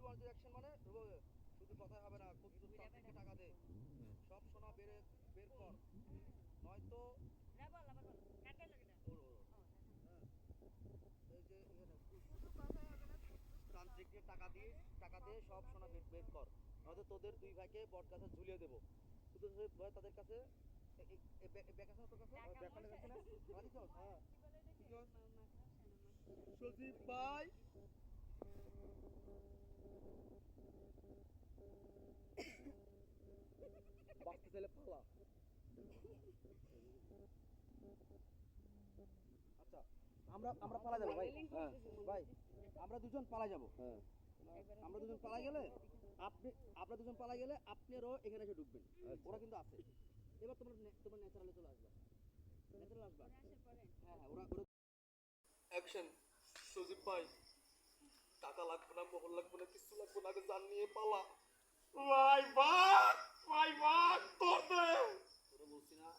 1 2 action মানে শুধু কথাই হবে না, খুব দ্রুত তার থেকে টাকা দে, সব সোনা বের কর, নয়তো এই যে তান্ত্রিককে টাকা দিয়ে সব সোনা বের কর, নয়তো তোদের দুই ভাইকে বট গাছে ঝুলিয়ে দেবো। শুধু ভয় তাদের কাছে সজীব ভাই বাঁচতে চাইলে পালা। আচ্ছা আমরা আমরা পালা যাবো ভাই। হ্যাঁ ভাই আমরা দুজন পালা যাবো। হ্যাঁ আমরা দুজন পালা গেলে আপনারা দুজন পালা গেলে আপনারও এখানে এসে ঢুকবেন। ওরা কিন্তু আছে। এবার তোমার ন্যাচারালে চলে আসবা, ন্যাচারাল আসবা। হ্যাঁ হ্যাঁ ওরা অ্যাকশন। সজীব ভাই টাকা লাগবে না, মোহর লাগবে না, কিছু লাগবে না, আগে জান নিয়ে পালা। ভাই তোর দে তোরে বলছি না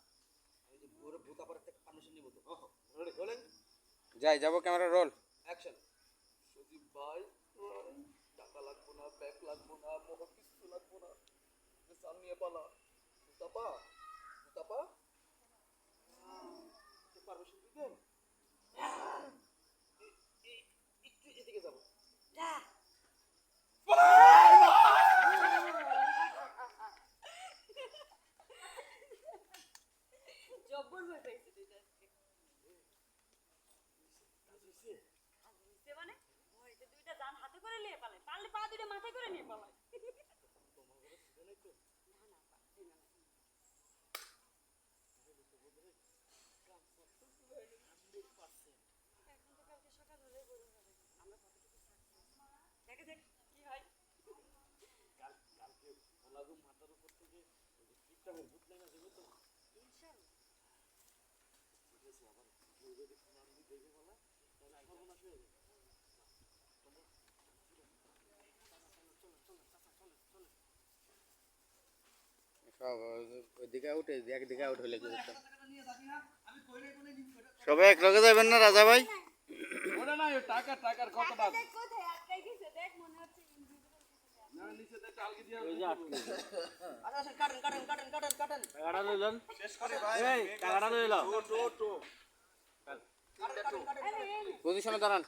আমি যে পুরো ভূতা পারে থেকে পারমিশন নিব তো। রেডি বলেন। যাই যাবো, ক্যামেরা রোল। অ্যাকশন। সজীব ভাই টাকা লাগবে না, ব্যাগ লাগবে না, মোহর কিছু লাগবে না, জান নিয়ে পালা। ভূতাপা ভূতাপা পারমিশন দিবেন? একটু এদিকে যাবো। জব্বর হয়ে পাইছে তুই আজকে। মানে ভয়তে দুইটা জান হাতে করে নিয়ে পালায়, পারলে পা দুইটা মাথায় করে নিয়ে পালায়। এখন তো কালকে সকাল হলেই বোঝা যাবে আমরা কতটুকু দেখে দেখ কি হয়। কালকে ওলাগুম মাথার উপর থেকে ঠিকঠাক ভূত নেমে যাবে তো ইনশাআল্লাহ। ঠিক আছে। আবার কেউ যদি নামবি দেখে বলা তাহলে সর্বনাশ হয়ে যাবে। সব ওইদিকে উঠে একদিকে আউট হলে সবাই এক লগে যাবেন না রাজা ভাই? ওটা না টাকার কত টাকা দেখ কোথায় আটকাই গেছে, দেখ মনে হচ্ছে ইনভিজিবল কিছু। না নিচে দেখ আলগি দিয়া ওই যে আটকে আচ্ছা কাটেন টাকাটা লইলেন শেষ করে ভাই। এই টাকাটা লইল টো পজিশনে দাঁড়ান।